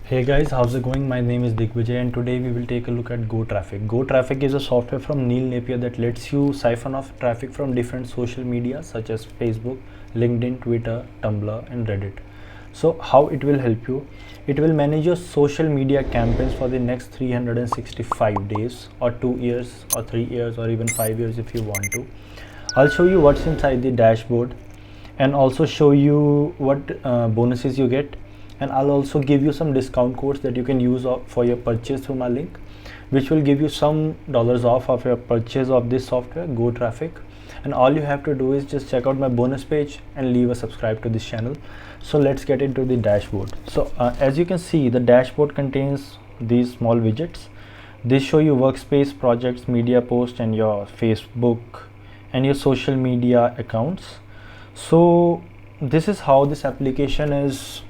Hey guys, how's it going? My name is Digvijay and today we will take a look at GoTraffic. GoTraffic is a software from Neil Napier that lets you siphon off traffic from different social media such as Facebook, LinkedIn, Twitter, Tumblr and Reddit. So how it will help you? It will manage your social media campaigns for the next 365 days or 2 years or 3 years or even 5 years if you want to. I'll show you what's inside the dashboard and also show you what bonuses you get, and I'll also give you some discount codes that you can use for your purchase through my link, which will give you some dollars off of your purchase of this software GoTraffic. And all you have to do is just check out my bonus page and leave a subscribe to this channel. So let's get into the dashboard. So as you can see, the dashboard contains these small widgets. They show you workspace, projects, media post, and your Facebook and your social media accounts. So this is how this application is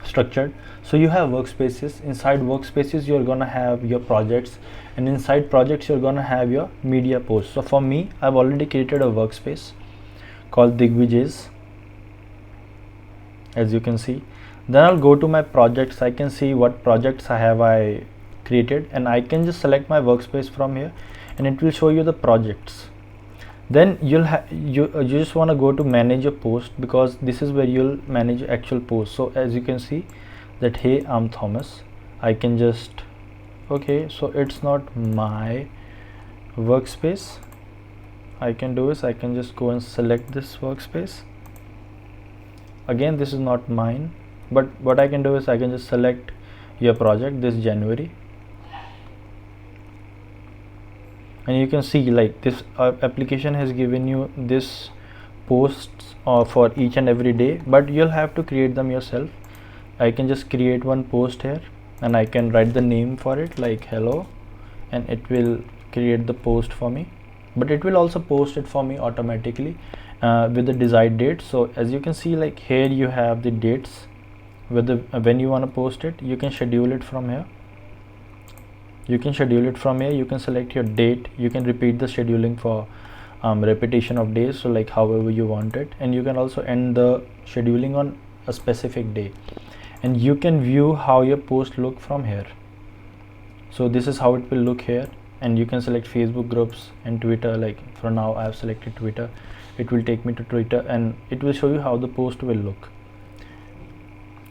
structured. So you have workspaces. Inside workspaces you're gonna have your projects, and inside projects you're gonna have your media posts. So for me, I've already created a workspace called Digvijay's, as you can see. Then I'll go to my projects. I can see what projects I created, and I can just select my workspace from here and it will show you the projects. Then you just want to go to manage a post, because this is where you'll manage actual post. So as you can see that, hey, I'm Thomas. I can just, okay, so it's not my workspace. I can do is I can just go and select this workspace. Again, this is not mine, but what I can do is I can just select your project this January, and you can see like this application has given you this posts for each and every day, but you'll have to create them yourself. I can just create one post here and I can write the name for it like hello, and it will create the post for me, but it will also post it for me automatically with the desired date. So as you can see, like here you have the dates with the when you want to post it. You can schedule it from here. You can select your date. You can repeat the scheduling for repetition of days, so like however you want it, and you can also end the scheduling on a specific day, and you can view how your post look from here. So this is how it will look here, and you can select Facebook groups and Twitter. Like for now I have selected Twitter. It will take me to Twitter and it will show you how the post will look.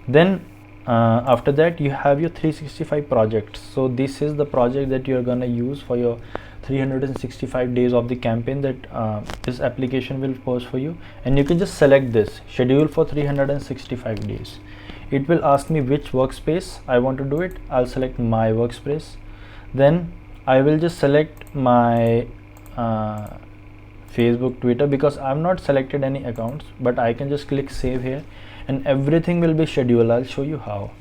Then after that you have your 365 projects. So this is the project that you're gonna use for your 365 days of the campaign that this application will post for you, and you can just select this schedule for 365 days. It will ask me which workspace I want to do it. I'll select my workspace. Then I will just select my Facebook, Twitter, because I've not selected any accounts, but I can just click save here and everything will be scheduled. I'll show you how.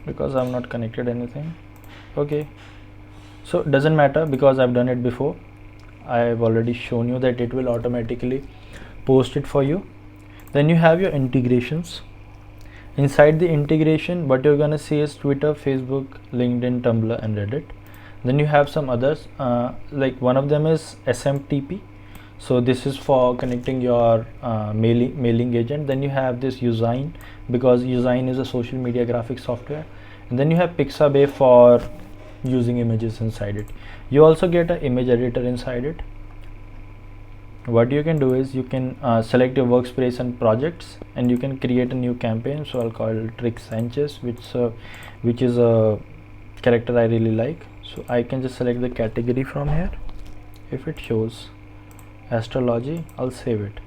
Because I'm not connected anything. Okay, so it doesn't matter because I've done it before. I've already shown you that it will automatically post it for you. Then you have your integrations. Inside the integration, what you're gonna see is Twitter, Facebook, LinkedIn, Tumblr and Reddit. Then you have some others, like one of them is SMTP. So this is for connecting your mailing agent. Then you have this Usign, because Usign is a social media graphics software. And then you have Pixabay for using images inside it. You also get an image editor inside it. What you can do is you can select your workspace and projects, and you can create a new campaign. So I'll call it Rick Sanchez, which is a character I really like. So I can just select the category from here. If it shows astrology, I'll save it.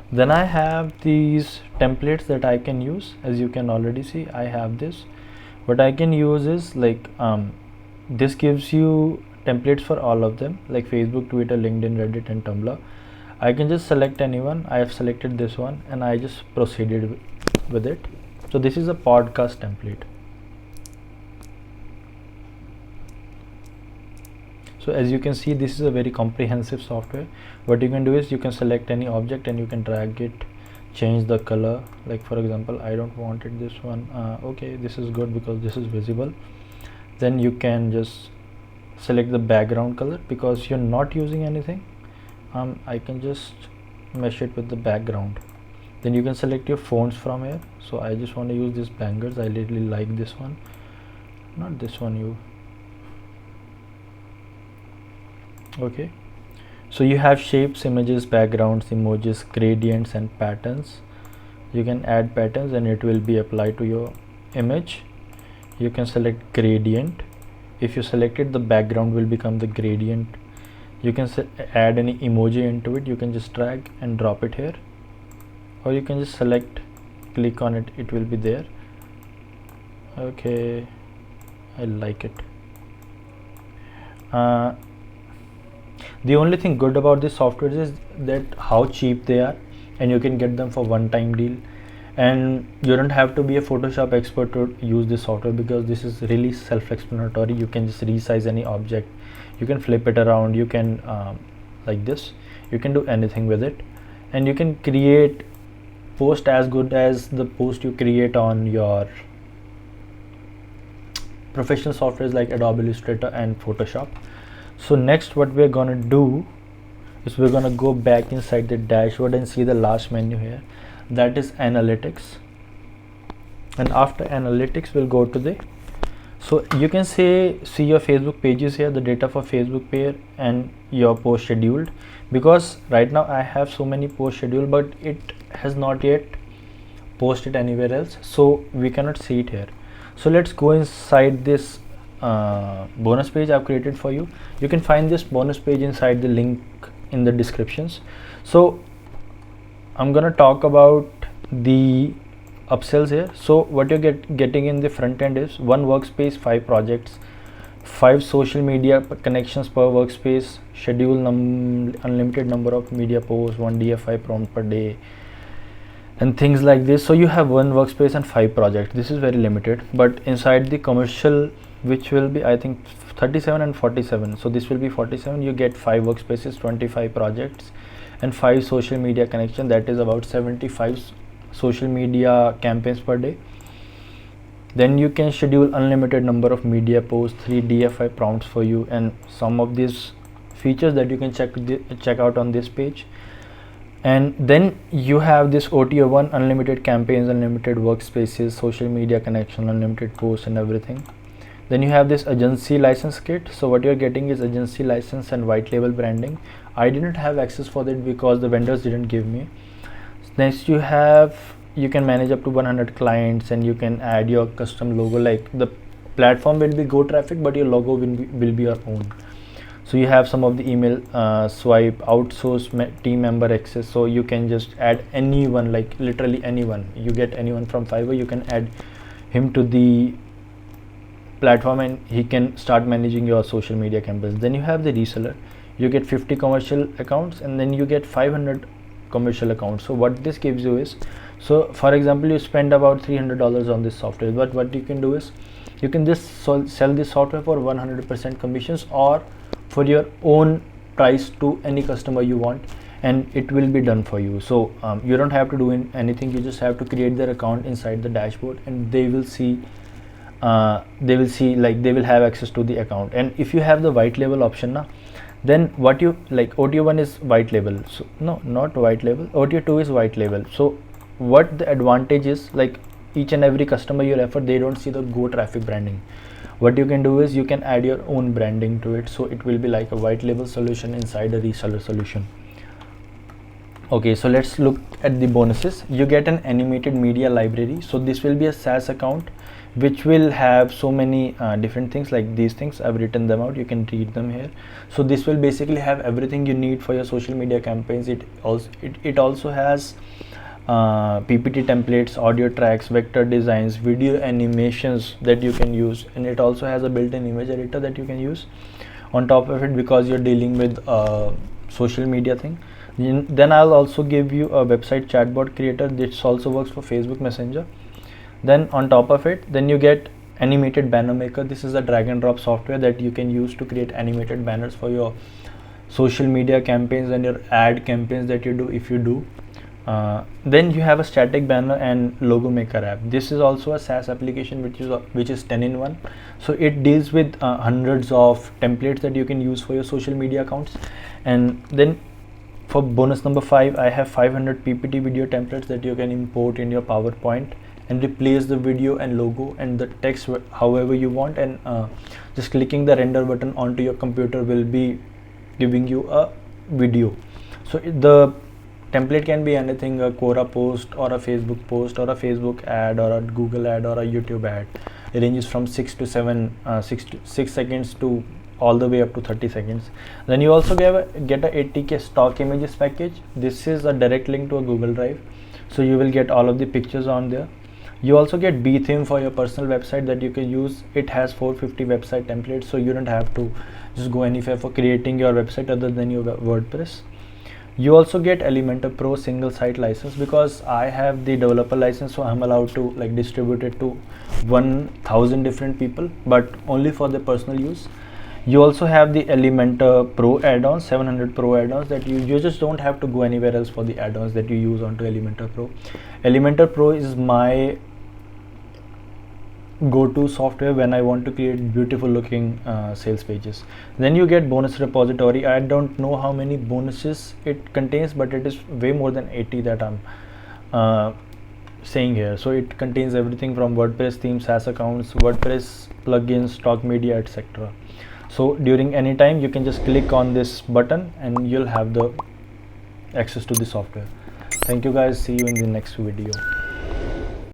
Then I have these templates that I can use. As you can already see, I have this. What I can use is like this gives you templates for all of them, like Facebook, Twitter, LinkedIn, Reddit and Tumblr. I can just select anyone. I have selected this one and I just proceeded with it. So this is a podcast template. So as you can see, this is a very comprehensive software. What you can do is you can select any object and you can drag it, change the color. Like for example, I don't want it this one. Okay, this is good because this is visible. Then you can just select the background color because you're not using anything. I can just mesh it with the background. Then you can select your fonts from here. So I just want to use this Bangers. I really like this one, not this one. Okay, so you have shapes, images, backgrounds, emojis, gradients and patterns. You can add patterns and it will be applied to your image. You can select gradient. If you select it, the background will become the gradient. You can add any emoji into it. You can just drag and drop it here, or you can just select, click on it, it will be there. Okay, I like it. The only thing good about this software is that how cheap they are, and you can get them for one-time deal, and you don't have to be a Photoshop expert to use this software because this is really self-explanatory. You can just resize any object, you can flip it around, you can like this, you can do anything with it, and you can create post as good as the post you create on your professional softwares like Adobe Illustrator and Photoshop. So next what we're gonna do is we're gonna go back inside the dashboard and see the last menu here, that is analytics. And after analytics we'll go to the, so you can see your Facebook pages here, the data for Facebook page and your post scheduled, because right now I have so many posts scheduled but it has not yet posted anywhere else, so we cannot see it here. So let's go inside this bonus page I've created for you. You can find this bonus page inside the link in the descriptions. So I'm gonna talk about the upsells here. So what you're getting in the front end is 1 workspace, 5 projects, 5 social media connections per workspace, schedule unlimited number of media posts, 1 DFI prompt per day, and things like this. So you have 1 workspace and 5 projects. This is very limited, but inside the commercial, which will be I think 37 and 47, so this will be 47, you get 5 workspaces, 25 projects and 5 social media connection, that is about 75 social media campaigns per day. Then you can schedule unlimited number of media posts, 3 DFI prompts for you, and some of these features that you can check out on this page. And then you have this OTO1, unlimited campaigns, unlimited workspaces, social media connection, unlimited posts and everything. Then you have this agency license kit. So what you're getting is agency license and white label branding. I didn't have access for that because the vendors didn't give me. Next you can manage up to 100 clients, and you can add your custom logo, like the platform will be GoTraffic but your logo will be your own. So you have some of the email swipe, outsource team member access, so you can just add anyone, like literally anyone. You get anyone from Fiverr, you can add him to the platform and he can start managing your social media campaigns. Then you have the reseller, you get 50 commercial accounts and then you get 500 commercial accounts. So what this gives you is, so for example you spend about $300 on this software, but what you can do is you can just sell this software for 100% commissions or for your own price to any customer you want, and it will be done for you. So you don't have to do anything, you just have to create their account inside the dashboard and they will see like they will have access to the account. And if you have the white label option now, then what you like, OTO1 is white label, so no, not white label, OTO2 is white label. So what the advantage is, like each and every customer you refer, they don't see the GoTraffic branding. What you can do is you can add your own branding to it, so it will be like a white label solution inside a reseller solution. Okay, so let's look at the bonuses. You get an animated media library. So this will be a SaaS account which will have so many different things, like these things I've written them out, you can read them here. So this will basically have everything you need for your social media campaigns. It also has PPT templates, audio tracks, vector designs, video animations that you can use, and it also has a built-in image editor that you can use on top of it because you're dealing with social media thing. Then I'll also give you a website chatbot creator. This also works for Facebook Messenger. Then on top of it, then you get animated banner maker. This is a drag and drop software that you can use to create animated banners for your social media campaigns and your ad campaigns that you do, if you do. Then you have a static banner and logo maker app. This is also a SaaS application which is 10 in 1. So it deals with hundreds of templates that you can use for your social media accounts. And then for bonus number 5, I have 500 PPT video templates that you can import in your PowerPoint and replace the video and logo and the text however you want, and just clicking the render button onto your computer will be giving you a video. So the template can be anything, a Quora post or a Facebook post or a Facebook ad or a Google ad or a YouTube ad. It ranges from 6 seconds to all the way up to 30 seconds. Then you also get a 80k stock images package. This is a direct link to a Google Drive, so you will get all of the pictures on there. You also get B theme for your personal website that you can use. It has 450 website templates, so you don't have to just go anywhere for creating your website other than your WordPress. You also get Elementor Pro single site license, because I have the developer license, so I'm allowed to like distribute it to 1000 different people, but only for the personal use. You also have the Elementor Pro add-ons, 700 Pro add-ons that you just don't have to go anywhere else for the add-ons that you use onto Elementor Pro. Elementor Pro is my go-to software when I want to create beautiful looking sales pages. Then you get bonus repository. I don't know how many bonuses it contains, but it is way more than 80 that I'm saying here. So it contains everything from WordPress themes, SaaS accounts, WordPress plugins, stock media, etc. So during any time you can just click on this button and you'll have the access to the software. Thank you guys, see you in the next video.